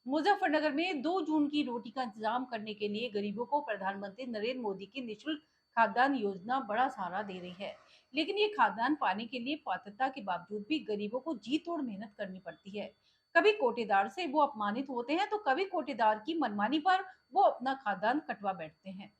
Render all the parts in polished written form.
मुजफ्फरनगर में 2 जून की रोटी का इंतजाम करने के लिए गरीबों को प्रधानमंत्री नरेंद्र मोदी की निःशुल्क खाद्यान्न योजना बड़ा सहारा दे रही है। लेकिन ये खाद्यान्न पाने के लिए पात्रता के बावजूद भी गरीबों को जी तोड़ मेहनत करनी पड़ती है। कभी कोटेदार से वो अपमानित होते हैं तो कभी कोटेदार की मनमानी पर वो अपना खाद्यान्न कटवा बैठते हैं।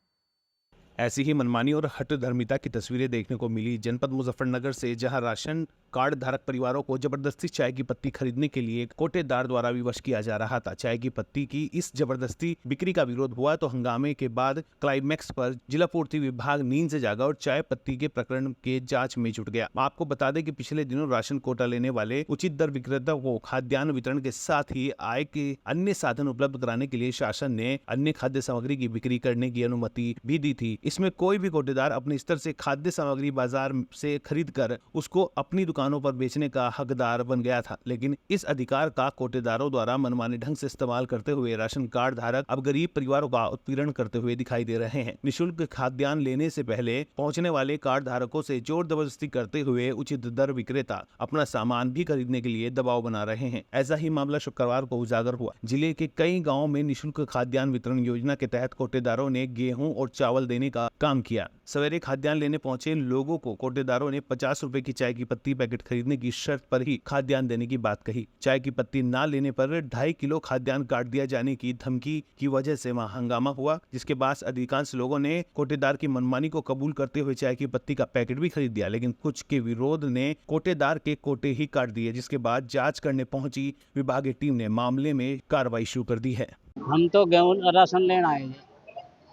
ऐसी ही मनमानी और हठधर्मिता की तस्वीरें देखने को मिली जनपद मुजफ्फरनगर से, जहां राशन कार्ड धारक परिवारों को जबरदस्ती चाय की पत्ती खरीदने के लिए कोटेदार द्वारा विवश किया जा रहा था। चाय की पत्ती की इस जबरदस्ती बिक्री का विरोध हुआ तो हंगामे के बाद क्लाइमैक्स पर जिला पूर्ति विभाग नींद से जागा और चाय पत्ती के प्रकरण के जांच में जुट गया। आपको बता दें कि पिछले दिनों राशन कोटा लेने वाले उचित दर विक्रेता को खाद्यान्न वितरण के साथ ही आय के अन्य साधन उपलब्ध कराने के लिए शासन ने अन्य खाद्य सामग्री की बिक्री करने की अनुमति भी दी थी। इसमें कोई भी कोटेदार अपने स्तर से खाद्य सामग्री बाजार से खरीद कर उसको अपनी दुकानों पर बेचने का हकदार बन गया था। लेकिन इस अधिकार का कोटेदारों द्वारा मनमाने ढंग से इस्तेमाल करते हुए राशन कार्ड धारक अब गरीब परिवारों का उत्पीड़न करते हुए दिखाई दे रहे हैं। निःशुल्क खाद्यान्न लेने से पहले पहुंचने वाले कार्ड धारकों से जोर जबरदस्ती करते हुए उचित दर विक्रेता अपना सामान भी खरीदने के लिए दबाव बना रहे हैं। ऐसा ही मामला शुक्रवार को उजागर हुआ। जिले के कई गाँव में निःशुल्क खाद्यान्न वितरण योजना के तहत कोटेदारों ने गेहूं और चावल देने का काम किया। सवेरे खाद्यान्न लेने पहुंचे लोगों को कोटेदारों ने 50 रुपए की चाय की पत्ती पैकेट खरीदने की शर्त पर ही खाद्यान्न देने की बात कही। चाय की पत्ती ना लेने पर 2.5 किलो खाद्यान्न काट दिया जाने की धमकी की वजह से वहां हंगामा हुआ, जिसके बाद अधिकांश लोगों ने कोटेदार की मनमानी को कबूल करते हुए चाय की पत्ती का पैकेट भी खरीद दिया। लेकिन कुछ के विरोध ने कोटेदार के कोटे ही काट दिए, जिसके बाद जांच करने पहुंची विभागीय टीम ने मामले में कार्रवाई शुरू कर दी है। हम तो गेहूँ राशन लेना है जी।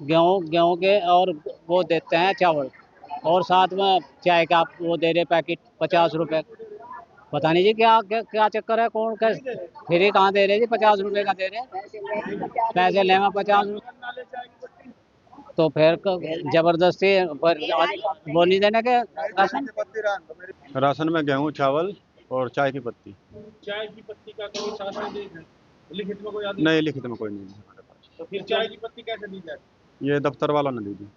गेहूँ गेहूँ के और वो देते हैं चावल और साथ में चाय का वो दे रहे पैकेट 50 रुपए। पता नहीं जी क्या क्या, क्या चक्कर है, कौन कैसे फ्री कहाँ दे रहे जी, 50 रुपए का दे रहे, पैसे ले में 50। तो फिर जबरदस्ती वो नहीं देने के राशन। राशन में गेहूँ चावल और चाय की पत्ती। चाय की पत्ती का कोई शासन लिखित में कोई आदेश नहीं, लिखित में कोई नहीं है हमारे पास। तो फिर चाय की पत्ती कैसे दी जाती? ये दफ्तर वाला ने दी थी।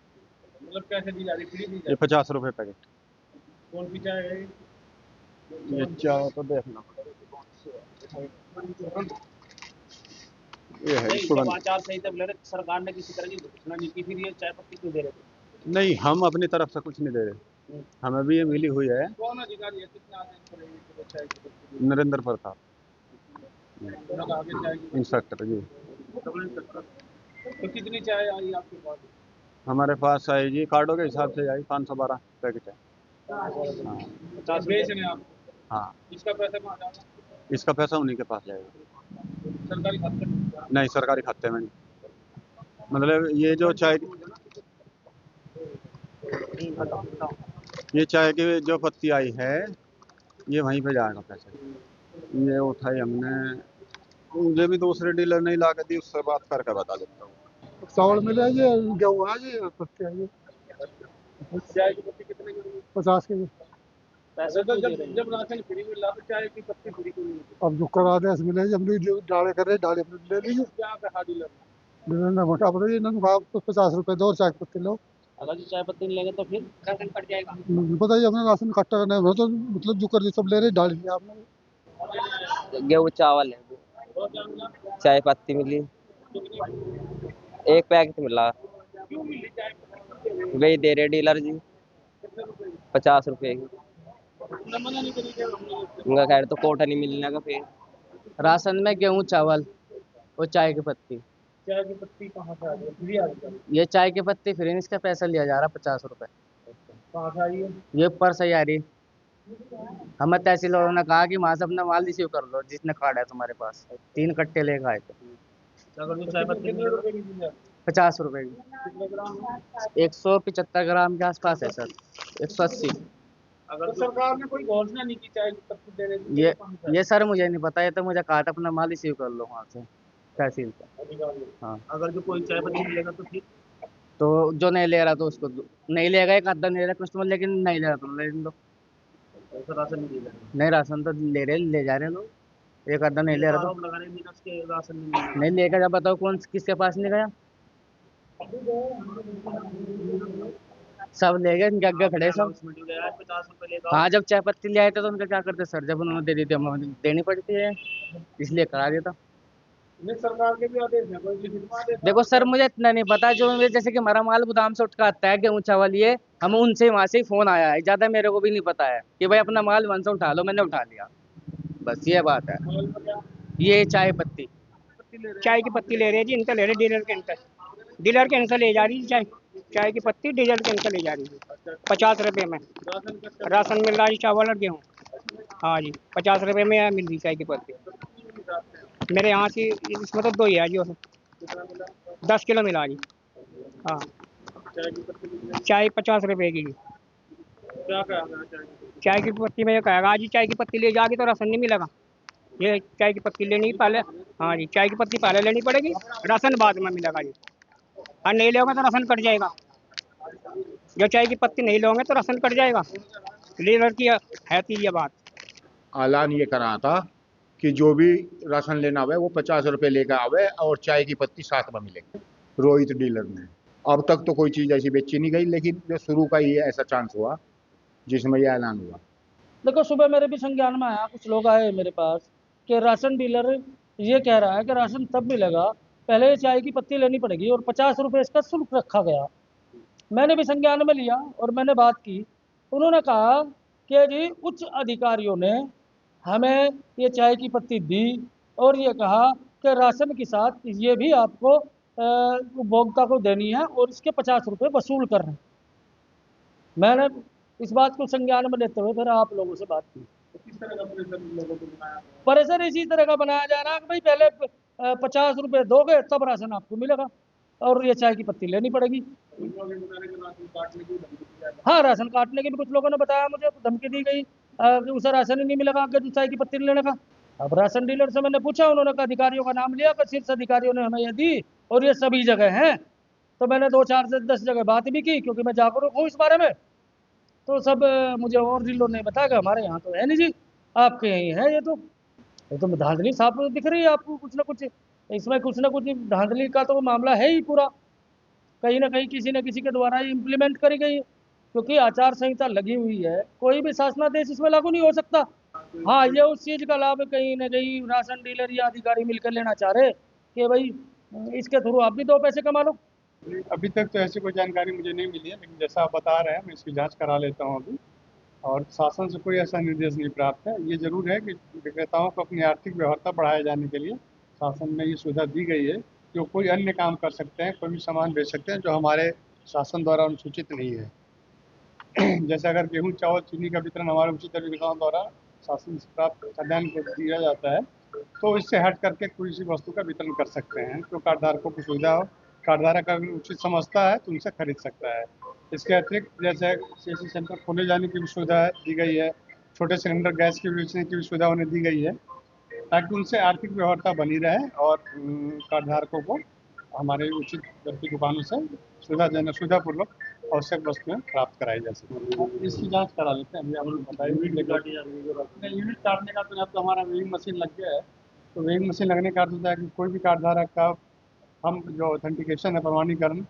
मतलब कैसे दी जा रही, फ्री दी ये जाती? 50 रुपए पैकेट। कौन सी चाय है? ये चाय तो देखना, ये है समाचार सही तब ले रहे, सरकार ने किसी तरह की घोषणा नहीं की, फिर ये चाय पत्ती क्यों दे रहे थे? नहीं, हम अपनी तरफ से कुछ नहीं दे रहे, हमें भी ये मिली हुई है। कौन अधिकारी है, कितना आदेश करेंगे कि वो चाय की पत्ती नरेंद्र प्रताप उन्होंने आगे चाय की इंस्पेक्टर जी। तो कितनी चाय आई आपके पास? हमारे पास आई जी, कार्डों के हिसाब से आई 512 पैकेट है। हाँ, 50 बेच रहे हैं आप? हाँ। इसका पैसा कहाँ जाएगा? इसका पैसा उन्हीं के पास जाएगा। सरकारी खाते में? नहीं, सरकारी खाते में नहीं। मतलब ये जो चाय की जो पत्ती आई है ये वहीं पे जाएगा पैसे। ये उठाई हमने, मुझे भी दूसरे डीलर नहीं ला के दी, उससे बात करके बता देता हूँ। चावल मिला जी, गेहूँ है जी, पत्ते है जी। चाय की पत्ती कितने की? 50 के जी। पैसे तो जब राशन फ्री मिला तो चाय की पत्ती फ्री क्यों नहीं मिलती? अब जो कर आदेश मिले जी, हम भी जो डाले कर रहे डाले अपने ले लीजिए। क्या कहा डीलर? डीलर ने घटा बताइए, इन्होंने कहा आपको 50 रुपए दो और चाय की पत्ती लो। अगर जो चाय पत्ती नहीं लेंगे तो फिर राशन कट जाएगा। बताइए, हमने राशन इकट्ठा करना है तो मतलब जो कर दी सब ले रहे डाल दिया आपने। गेहूँ चावल है, और क्या मिला? चाय पत्ती मिली, एक पैकेट मिला, क्यों मिली चाय पत्ती? वही दे रहे डीलर जी, कितने रुपए की? 50 रुपए की। उन्होंने मना नहीं करी क्या हमने? उनका खैर तो कोटा नहीं मिलने का। फिर राशन में गेहूँ चावल और चाय की पत्ती। चाय की पत्ती कहाँ से आ गई? फ्री आ गई? ये चाय की पत्ती फ्री, इसका पैसा लिया जा रहा 50 रुपए। कहाँ से आई है? ये ऊपर से आ रही। हमें तहसील वालों ने कहा कि वहां से अपना माल रिसीव कर लो जितने कार्ड है तुम्हारे पास। 3 कट्टे लेकर आए थे। अगर जो चाय पत्ती कितने रुपए की दी जाती? 50 रुपए की। कितने ग्राम? 175 ग्राम के आसपास है सर, 180। अगर तो सरकार ने कोई घोषणा नहीं की चाय की पत्ती देने की, ये सर मुझे नहीं पता, ये तो मुझे कहा था अपना माल रिसीव कर लो वहाँ से तहसील से। अधिकारी? हाँ। अगर जो कोई चाय पत्ती मिलेगा तो फिर तो जो नहीं ले रहा तो उसको नहीं लेगा, एक आधा नहीं ले रहा कस्टमर, लेकिन नहीं ले रहा तो ले लो। ऐसा राशन नहीं दिया जाएगा? नहीं, राशन तो ले जा रहे लोग, एक आधा नहीं ले रहा तो आरोप लगा रहे हैं बिना उसके राशन नहीं मिलेगा। नहीं लेकर जा। बताओ कौन किसके पास नहीं गया, सब ले गए, इनके आगे खड़े सब। उसमें जो गया है 50 रुपए लेगा। हाँ, जब चाय पत्ती ले आए थे तो उनका क्या करते सर, जब उन्होंने दे दी थी हमें देनी पड़ती है, इसलिए करा देता। नहीं, सरकार के भी आदेश है, कोई लिखित में आदेश है? देखो सर, मुझे इतना नहीं पता। जो मुझे जैसे कि हमारा माल गोदाम से उठ कर आता है गेहूं चावल, ये हम उनसे वहां से ही फोन आया है, ज्यादा मेरे को भी नहीं पता है कि भाई अपना माल वहां से उठा लो। मैंने उठा लिया, बस ये बात है। माल में क्या ये चाय पत्ती पत्ती ले रहे हैं? चाय की पत्ती ले रहे हैं जी, इनसे ले रहे डीलर के इनसे। डीलर के इनसे ले जा रही है चाय, चाय की पत्ती डीलर के इनसे ले जा रही है 50 रुपए में। राशन का राशन मिल रहा है जी, चावल और गेहूँ। हाँ जी, 50 रुपए में मिल रही चाय की पत्ती मेरे यहाँ से। इसमें तो 2 ही है जी, और कितना मिला? 10 किलो मिला जी। हाँ, चाय की पत्ती कितने? चाय 50 रुपए की। क्या कहा था चाय की? चाय की पत्ती में ये कहेगा जी, चाय की पत्ती ले जाके तो राशन नहीं मिलेगा। ये चाय की पत्ती लेनी पहले। हाँ जी, चाय की पत्ती पहले लेनी पड़ेगी, राशन बाद में मिलेगा जी। और नहीं लोगे तो राशन कट जाएगा। जो चाय की पत्ती नहीं लोगे तो राशन कट जाएगा। डीलर की है थी ये बात। ऐलान ये करा था कि जो भी राशन लेना आवे वो 50 रुपए लेकर आवे और चाय की पत्ती साथ में मिलेगी। रोहित डीलर ने अब तक तो कोई चीज़ ऐसी बेची नहीं गई, लेकिन जो शुरू का ही ऐसा चांस हुआ जिसमें यह ऐलान हुआ। देखो, सुबह मेरे भी संज्ञान में आया, कुछ लोग आए मेरे पास कि राशन डीलर ये कह रहा है कि राशन तब मिलेगा, पहले चाय की पत्ती लेनी पड़ेगी और 50 रुपये इसका शुल्क रखा गया। मैंने भी संज्ञान में लिया और मैंने बात की। उन्होंने कहा कि जी उच्च अधिकारियों ने हमें ये चाय की पत्ती दी और ये कहा कि राशन के साथ ये भी आपको उपभोक्ता को देनी है और इसके 50 रुपये वसूल कर रहे हैं। मैंने इस बात को संज्ञान में लेते हुए फिर आप लोगों से बात की। तो किस तरह का प्रेशर लोगों को बनाया? प्रेशर इसी तरह का बनाया जा रहा है कि भाई पहले 50 रुपये दोगे तब राशन आपको मिलेगा और ये चाय की पत्ती लेनी पड़ेगी। कुछ लोग ये बता रहे हैं कि राशन काटने की धमकी दी जा रही हाँ, राशन काटने की भी कुछ लोगों ने बताया, मुझे धमकी दी गई कि उसे राशन ही नहीं मिलेगा आगे तो चाय की पत्ती नहीं लेने का। अब राशन डीलर से मैंने पूछा, उन्होंने कहा अधिकारियों का नाम लिया कि शीर्ष अधिकारियों ने हमें ये दी और ये सभी जगह हैं। तो मैंने 2-4 से 10 जगह बात भी की क्योंकि मैं जागरूक हूँ इस बारे में। तो सब मुझे और डीलर ने बताया कि हमारे यहाँ तो है नहीं जी, आपके यहीं है। ये तो धांधली साफ दिख रही है आपको, कुछ ना कुछ इसमें कुछ ना कुछ धांधली का तो मामला है ही पूरा। कहीं ना कहीं किसी न किसी के द्वारा ही इम्प्लीमेंट करी गई है क्योंकि आचार संहिता लगी हुई है, कोई भी शासनादेश इसमें लागू नहीं हो सकता। हाँ, ये उस चीज़ का लाभ कहीं ना कहीं राशन डीलर या अधिकारी मिलकर लेना चाह रहे कि भाई इसके थ्रू आप भी 2 पैसे कमा लो। नहीं, अभी तक तो ऐसी कोई जानकारी मुझे नहीं मिली है, लेकिन जैसा आप बता रहे हैं मैं इसकी जांच करा लेता हूं अभी। और शासन से कोई ऐसा निर्देश नहीं प्राप्त है। ये जरूर है कि विक्रेताओं को अपनी आर्थिक व्यवहार्यता बढ़ाए जाने के लिए शासन में ये सुविधा दी गई है जो कोई अन्य काम कर सकते हैं, कोई भी सामान बेच सकते हैं जो हमारे शासन द्वारा अनुसूचित नहीं है। जैसे अगर गेहूँ चावल चीनी का वितरण हमारे उचित विक्रेताओं द्वारा शासन से प्राप्त खाद्यान्न को दिया जाता है, तो इससे हट करके किसी वस्तु का वितरण कर सकते हैं। तो कार्डधारकों को सुविधा हो, कार्डधारक अगर उचित समझता है तो उनसे खरीद सकता है। इसके अतिरिक्त जैसे सीएससी सेंटर खोले जाने की भी सुविधा दी गई है, छोटे सिलेंडर गैस की बेचने की भी सुविधा उन्हें दी गई है ताकि उनसे आर्थिक व्यवहार्यता बनी रहे और कार्डधारकों को हमारे उचित दर की दुकानों से सुविधापूर्वक आवश्यक वस्तुएं प्राप्त कराई जा सके। इसकी जांच करा लेते हैं। अभी आप लोग बताइए। यूनिट काटने का तो अब तो हमारा वेइंग मशीन लग गया है, तो वेइंग मशीन लगने का अर्थ होता है कि कोई भी कार्डधारक का हम जो ऑथेंटिकेशन है, प्रमाणीकरण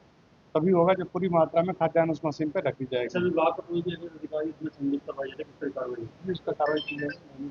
तभी होगा जब पूरी मात्रा में खाद्यान्न उस मशीन पर रखी जाएगी। है। विभाग का कोई भी अधिकारी इसमें संलिप्त पाया जाए, किस तरह की कार्रवाई? इस पर कार्रवाई की जाएगी।